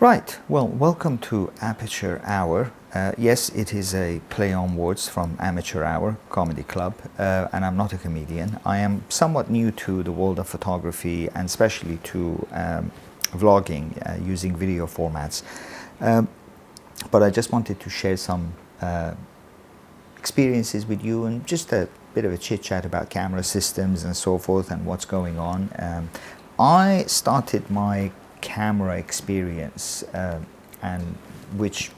Right, well, welcome to Aperture Hour. Yes, it is a play on words from Amateur Hour Comedy Club, and I'm not a comedian. I am somewhat new to the world of photography and especially to vlogging using video formats. But I just wanted to share some experiences with you and just a bit of a chit chat about camera systems and so forth and what's going on. I started my camera experience and which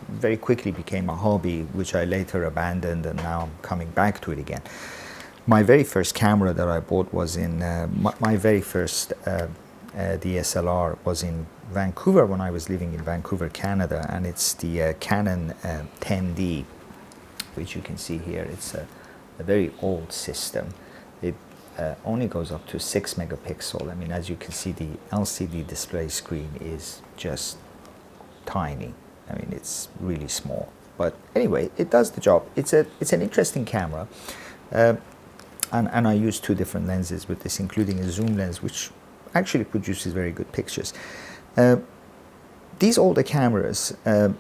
very quickly became a hobby, which I later abandoned, and now I'm coming back to it again. My very first camera that I bought was in my very first DSLR was in Vancouver when I was living in Vancouver, Canada, and it's the Canon M50, which you can see here. It's a very old system. It only goes up to 6 megapixel. I mean, as you can see, the LCD display screen is just tiny. I mean, it's really small. But anyway, it does the job. It's an interesting camera. And I use two different lenses with this, including a zoom lens, which actually produces very good pictures. These older cameras,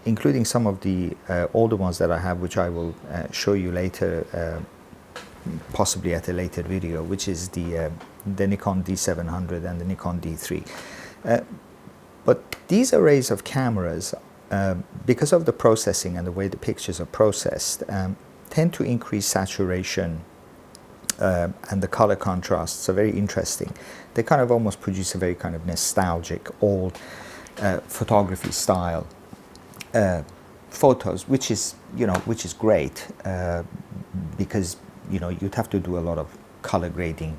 including some of the older ones that I have, which I will show you later, possibly at a later video, which is the Nikon D700 and the Nikon D3. But these arrays of cameras, because of the processing and the way the pictures are processed, tend to increase saturation and the color contrasts are very interesting. They kind of almost produce a very kind of nostalgic old photography style photos, which is great because you'd have to do a lot of color grading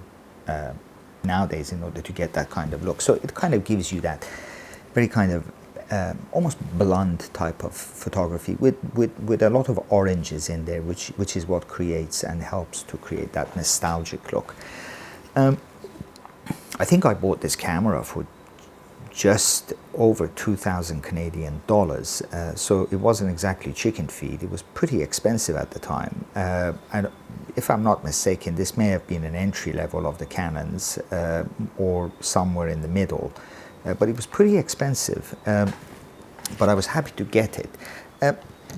nowadays in order to get that kind of look. So it kind of gives you that very kind of almost blunt type of photography with a lot of oranges in there, which is what creates and helps to create that nostalgic look. I think I bought this camera for just over 2,000 Canadian dollars, so it wasn't exactly chicken feed. It was pretty expensive at the time, and if I'm not mistaken, this may have been an entry level of the Canons or somewhere in the middle, but it was pretty expensive, but I was happy to get it.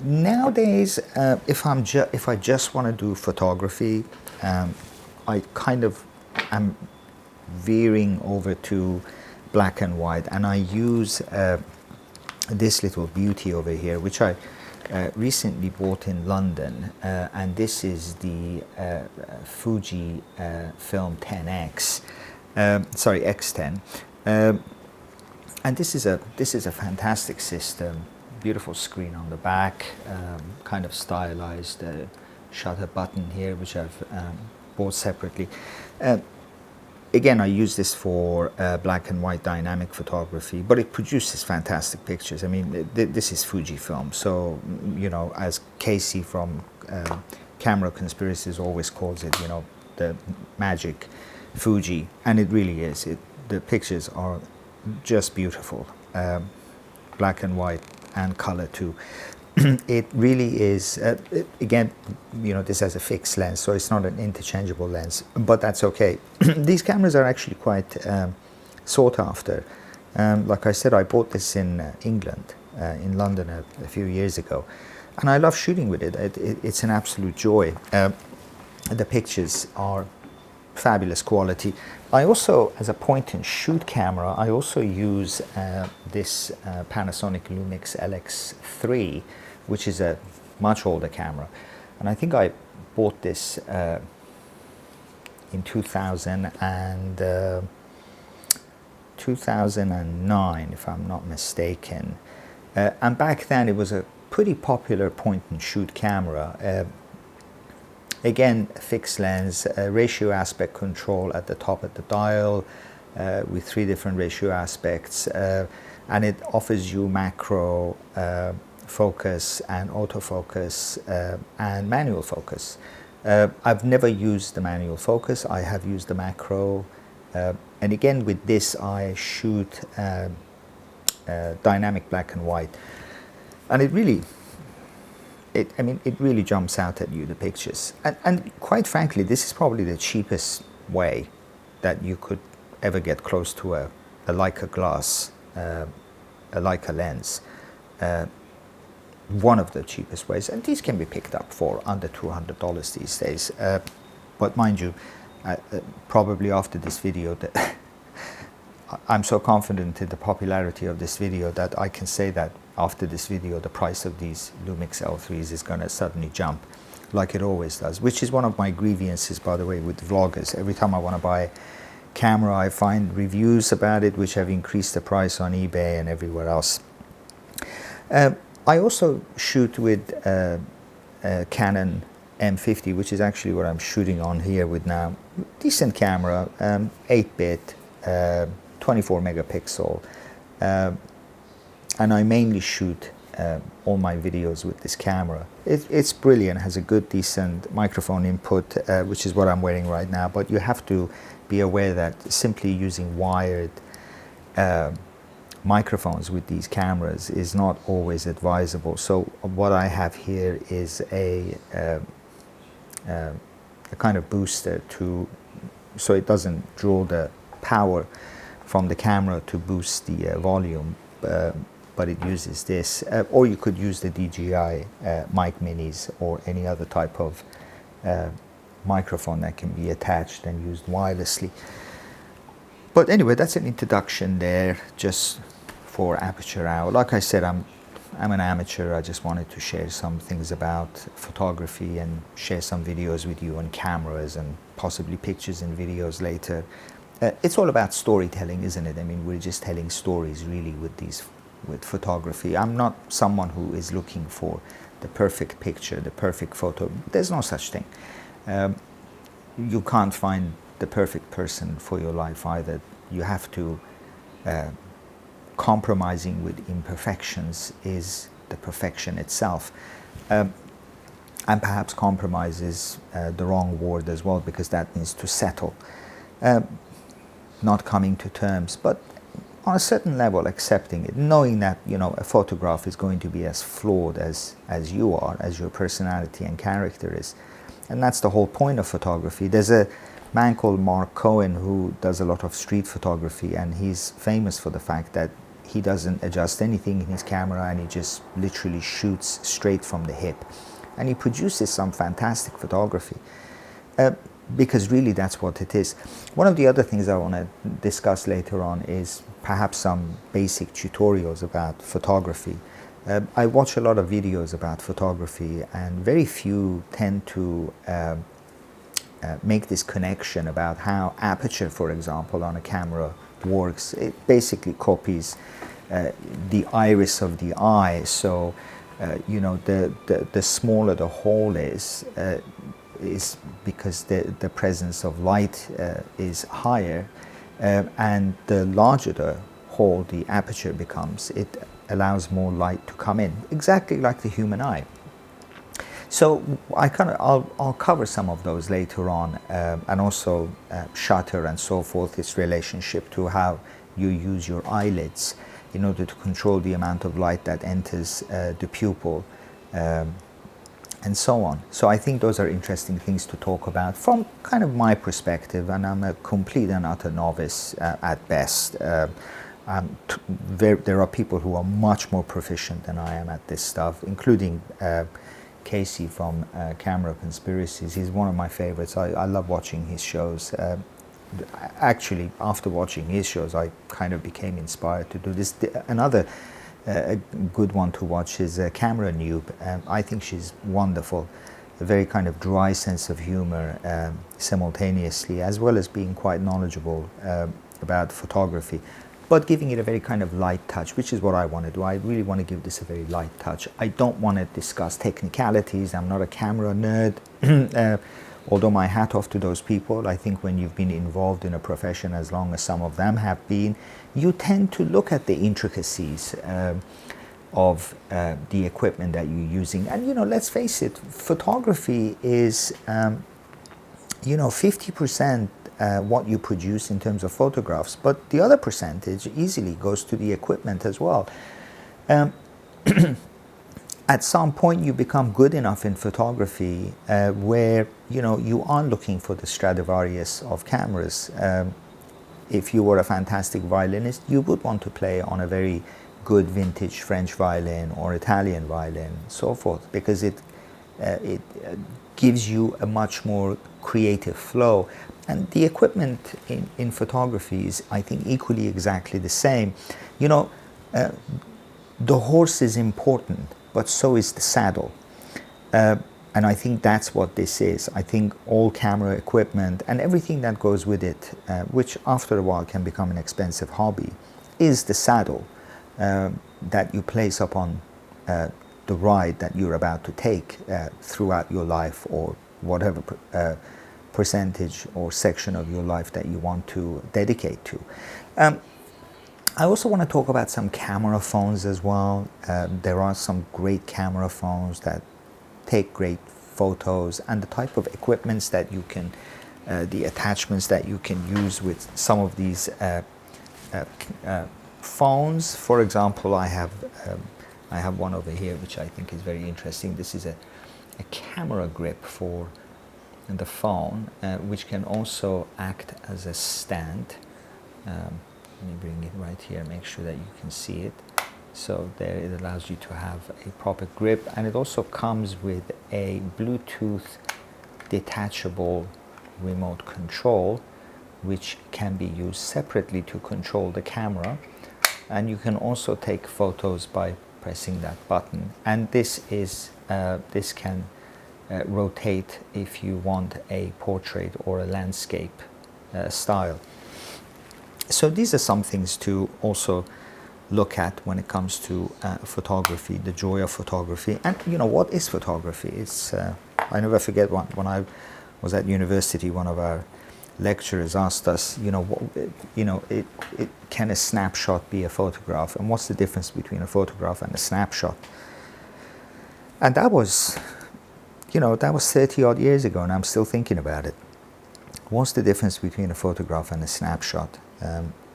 Nowadays, if I just want to do photography, I kind of am veering over to black and white, and I use this little beauty over here, which I recently bought in London, and this is the Fuji Film 10X, sorry, X10, and this is a fantastic system. Beautiful screen on the back, kind of stylized shutter button here, which I've bought separately. Again, I use this for black and white dynamic photography, but it produces fantastic pictures. I mean, this is Fujifilm, so, as Casey from Camera Conspiracies always calls it, the magic Fuji, and it really is. The pictures are just beautiful, black and white and color too. It really is, again, this has a fixed lens, so it's not an interchangeable lens, but that's okay. These cameras are actually quite sought after. Like I said, I bought this in England, in London a few years ago, and I love shooting with it. It's an absolute joy. The pictures are fabulous quality. I also, as a point-and-shoot camera, I also use this Panasonic Lumix LX3, which is a much older camera, and I think I bought this in 2009, if I'm not mistaken, and back then it was a pretty popular point-and-shoot camera. Again, fixed lens, ratio aspect control at the top of the dial with 3 different ratio aspects, and it offers you macro focus and autofocus and manual focus. I've never used the manual focus. I have used the macro, and again with this I shoot dynamic black and white, and it really jumps out at you, the pictures. And quite frankly, this is probably the cheapest way that you could ever get close to a Leica glass a Leica lens, one of the cheapest ways, and these can be picked up for under $200 these days. But mind you, probably after this video, that I'm so confident in the popularity of this video that I can say that after this video, the price of these Lumix L3s is going to suddenly jump, like it always does, which is one of my grievances, by the way, with vloggers. Every time I want to buy a camera, I find reviews about it which have increased the price on eBay and everywhere else. I also shoot with a Canon M50, which is actually what I'm shooting on here with now. Decent camera, 8-bit, 24 megapixel, and I mainly shoot all my videos with this camera. It's brilliant, has a good decent microphone input, which is what I'm wearing right now, but you have to be aware that simply using wired microphones with these cameras is not always advisable. So what I have here is a kind of booster so it doesn't draw the power from the camera to boost the volume, but it uses this, or you could use the DJI mic minis or any other type of microphone that can be attached and used wirelessly. But anyway, that's an introduction there, just for Aperture Hour. Like I said, I'm an amateur. I just wanted to share some things about photography and share some videos with you on cameras and possibly pictures and videos later. It's all about storytelling, isn't it? I mean, we're just telling stories really with photography. I'm not someone who is looking for the perfect picture, the perfect photo. There's no such thing. You can't find the perfect person for your life either. You have to compromising with imperfections is the perfection itself. And perhaps compromise is the wrong word as well, because that means to settle. Not coming to terms, but on a certain level accepting it, knowing that, you know, a photograph is going to be as flawed as you are, as your personality and character is. And that's the whole point of photography. There's a man called Mark Cohen who does a lot of street photography, and he's famous for the fact that he doesn't adjust anything in his camera and he just literally shoots straight from the hip. And he produces some fantastic photography. Because really that's what it is. One of the other things I want to discuss later on is perhaps some basic tutorials about photography. I watch a lot of videos about photography, and very few tend to make this connection about how aperture, for example, on a camera works. It basically copies the iris of the eye. So you know, the smaller the hole is because the presence of light is higher, and the larger the hole, the aperture becomes, it allows more light to come in, exactly like the human eye. So I'll cover some of those later on, and also shutter and so forth, its relationship to how you use your eyelids in order to control the amount of light that enters the pupil, and so on. So I think those are interesting things to talk about from kind of my perspective, and I'm a complete and utter novice at best. There are people who are much more proficient than I am at this stuff, including Casey from Camera Conspiracies. He's one of my favorites. I love watching his shows. Actually, after watching his shows, I kind of became inspired to do this. Another a good one to watch is Camera Noob. I think she's wonderful. A very kind of dry sense of humor simultaneously, as well as being quite knowledgeable about photography, but giving it a very kind of light touch, which is what I want to do. I really want to give this a very light touch. I don't want to discuss technicalities. I'm not a camera nerd. Although my hat off to those people, I think when you've been involved in a profession as long as some of them have been, you tend to look at the intricacies of the equipment that you're using. And, you know, let's face it, photography is, you know, 50% what you produce in terms of photographs, but the other percentage easily goes to the equipment as well. At some point you become good enough in photography where, you know, you are looking for the Stradivarius of cameras. If you were a fantastic violinist, you would want to play on a very good vintage French violin or Italian violin, so forth, because it gives you a much more creative flow. And the equipment in photography is, I think, equally exactly the same. You know, the horse is important, but so is the saddle. And I think that's what this is. I think all camera equipment and everything that goes with it, which after a while can become an expensive hobby, is the saddle that you place upon the ride that you're about to take throughout your life, or whatever percentage or section of your life that you want to dedicate to. I also want to talk about some camera phones as well. There are some great camera phones that take great photos, and the type of equipments that you can, the attachments that you can use with some of these phones. For example, I have one over here which I think is very interesting. This is a camera grip for the phone, which can also act as a stand. Let me bring it right here, make sure that you can see it. So there, it allows you to have a proper grip, and it also comes with a Bluetooth detachable remote control, which can be used separately to control the camera. And you can also take photos by pressing that button. And this can rotate if you want a portrait or a landscape style. So these are some things to also look at when it comes to photography, the joy of photography. And you know, what is photography? It's I never forget when I was at university, one of our lecturers asked us, can a snapshot be a photograph, and what's the difference between a photograph and a snapshot? And that was 30 odd years ago, and I'm still thinking about it. What's the difference between a photograph and a snapshot?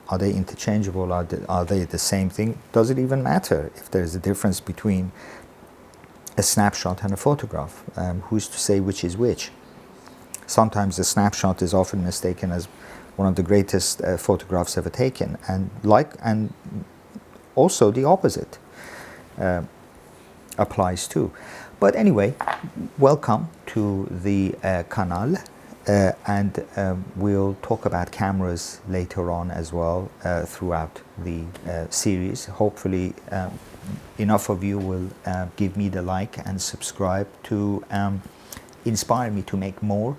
Are they interchangeable? Are they the same thing? Does it even matter if there's a difference between a snapshot and a photograph? Who's to say which is which? Sometimes a snapshot is often mistaken as one of the greatest photographs ever taken, and also the opposite applies too. But anyway, welcome to the canal. And we'll talk about cameras later on as well throughout the series. Hopefully enough of you will give me the like and subscribe to inspire me to make more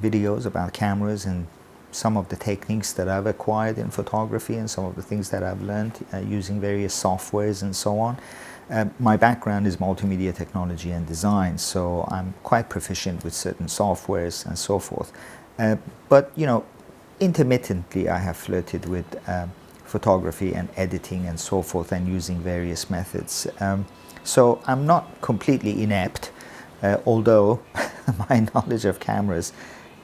videos about cameras and some of the techniques that I've acquired in photography and some of the things that I've learned using various softwares and so on. My background is multimedia technology and design, so I'm quite proficient with certain softwares and so forth. But intermittently I have flirted with photography and editing and so forth, and using various methods. So I'm not completely inept, although my knowledge of cameras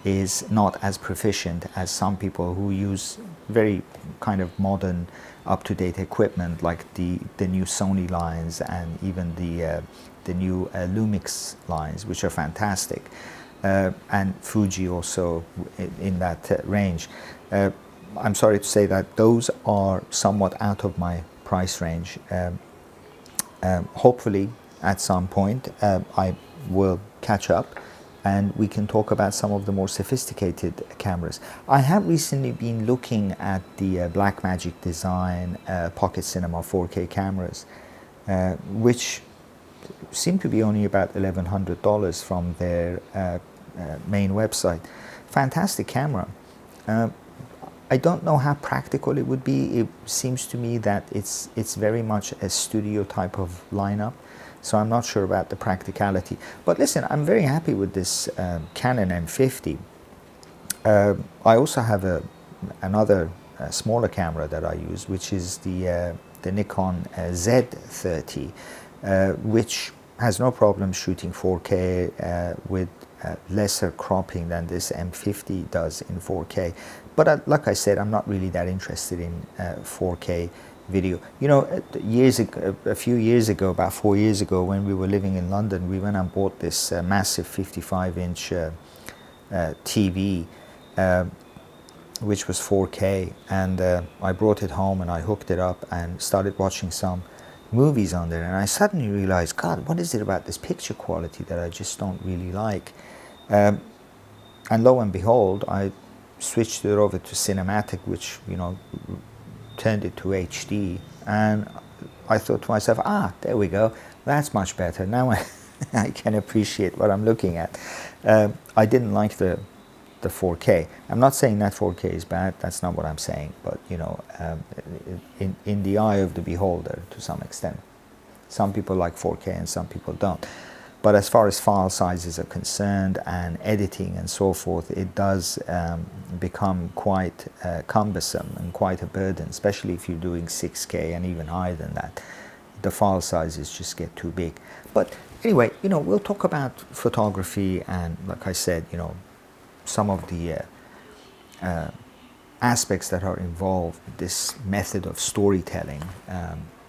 is not as proficient as some people who use very kind of modern, up-to-date equipment like the new Sony lines and even the new Lumix lines, which are fantastic, and Fuji also in that range. I'm sorry to say that those are somewhat out of my price range. Hopefully at some point I will catch up and we can talk about some of the more sophisticated cameras. I have recently been looking at the Blackmagic Design Pocket Cinema 4K cameras, which seem to be only about $1,100 from their main website. Fantastic camera. I don't know how practical it would be. It seems to me that it's very much a studio type of lineup. So I'm not sure about the practicality. But listen, I'm very happy with this Canon M50. I also have another smaller camera that I use, which is the Nikon Z30, which has no problem shooting 4K with lesser cropping than this M50 does in 4K. But like I said, I'm not really that interested in 4K video. A few years ago, about 4 years ago, when we were living in London, we went and bought this massive 55-inch TV, which was 4K, and I brought it home and I hooked it up and started watching some movies on there, and I suddenly realized, God, what is it about this picture quality that I just don't really like? And lo and behold, I switched it over to cinematic, which, you know, turned it to HD, and I thought to myself, there we go, that's much better. Now I can appreciate what I'm looking at. I didn't like the 4K. I'm not saying that 4K is bad, that's not what I'm saying, but you know, in the eye of the beholder to some extent. Some people like 4K and some people don't. But as far as file sizes are concerned and editing and so forth, it does become quite cumbersome and quite a burden, especially if you're doing 6K and even higher than that. The file sizes just get too big. But anyway, you know, we'll talk about photography and, like I said, you know, some of the aspects that are involved with this method of storytelling,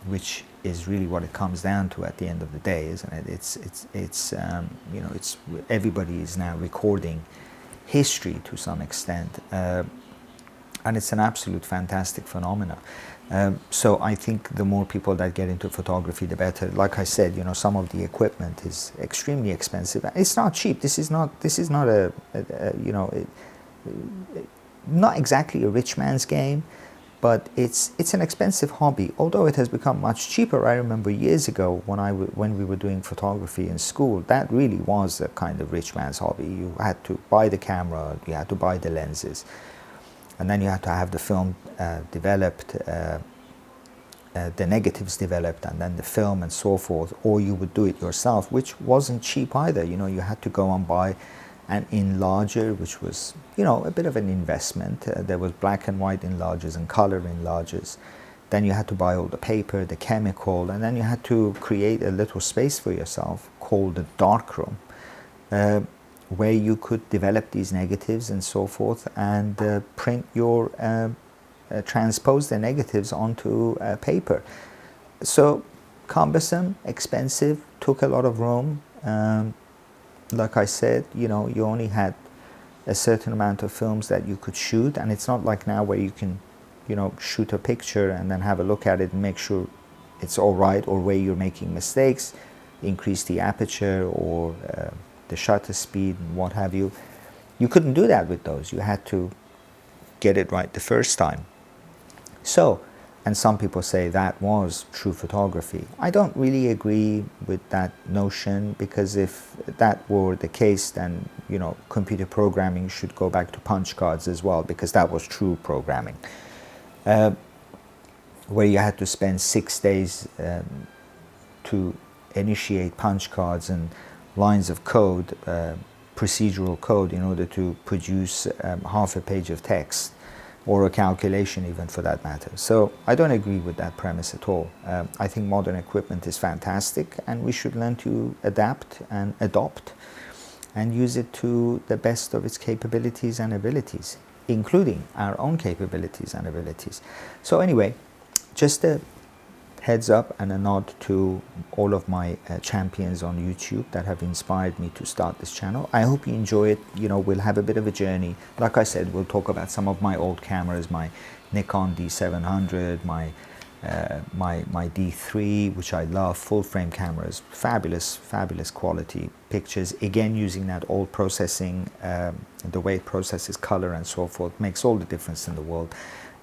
which is really what it comes down to at the end of the day, isn't it? It's you know, it's everybody is now recording history to some extent, and it's an absolute fantastic phenomenon. So I think the more people that get into photography, the better. Like I said, you know, some of the equipment is extremely expensive. It's not cheap. This is not a you know, not exactly a rich man's game, but it's an expensive hobby. Although it has become much cheaper. I remember years ago when we were doing photography in school, that really was a kind of rich man's hobby. You had to buy the camera, you had to buy the lenses, and then you had to have the film developed, the negatives developed, and then the film and so forth, or you would do it yourself, which wasn't cheap either. You know, you had to go and buy an enlarger, which was, you know, a bit of an investment. There was black and white enlargers and color enlargers. Then you had to buy all the paper, the chemical, and then you had to create a little space for yourself called the darkroom, where you could develop these negatives and so forth, and print your transpose the negatives onto paper. So cumbersome, expensive, took a lot of room. Like I said, you know, you only had a certain amount of films that you could shoot, and it's not like now where you can, you know, shoot a picture and then have a look at it and make sure it's all right, or where you're making mistakes, increase the aperture or the shutter speed and what have you. You couldn't do that with those. You had to get it right the first time. So, and some people say that was true photography. I don't really agree with that notion, because if that were the case, then, you know, computer programming should go back to punch cards as well, because that was true programming. Where you had to spend 6 days to initiate punch cards and lines of code, procedural code, in order to produce half a page of text, or a calculation even for that matter. So I don't agree with that premise at all. I think modern equipment is fantastic, and we should learn to adapt and adopt and use it to the best of its capabilities and abilities, including our own capabilities and abilities. So anyway, just a heads up and a nod to all of my champions on YouTube that have inspired me to start this channel. I hope you enjoy it. You know, we'll have a bit of a journey. Like I said, we'll talk about some of my old cameras, my Nikon D700, my D3, which I love, full frame cameras, fabulous quality pictures. Again, using that old processing, the way it processes color and so forth, makes all the difference in the world.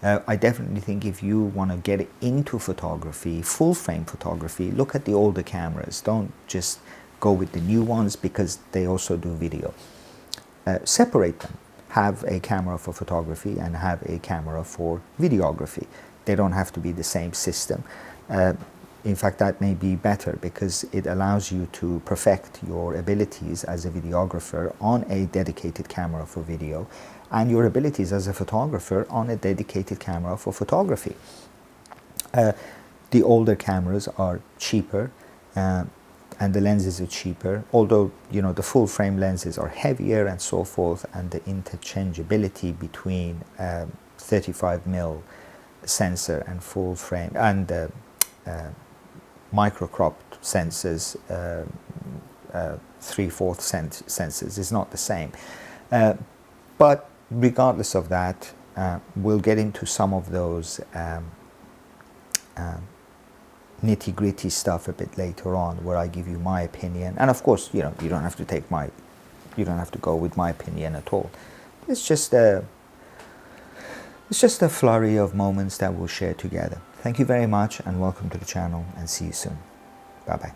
I definitely think if you want to get into photography, full frame photography, look at the older cameras. Don't just go with the new ones, because they also do video. Separate them. Have a camera for photography and have a camera for videography. They don't have to be the same system. In fact, that may be better, because it allows you to perfect your abilities as a videographer on a dedicated camera for video, and your abilities as a photographer on a dedicated camera for photography. The older cameras are cheaper, and the lenses are cheaper, although, you know, the full frame lenses are heavier and so forth, and the interchangeability between 35mm sensor and full frame and micro cropped sensors, 3/4 sensors, is not the same. But regardless of that, We'll get into some of those nitty-gritty stuff a bit later on, where I give you my opinion. And of course, you know, you don't have to take my, you don't have to go with my opinion at all. It's just a flurry of moments that we'll share together. Thank you very much, and welcome to the channel, and see you soon. Bye bye.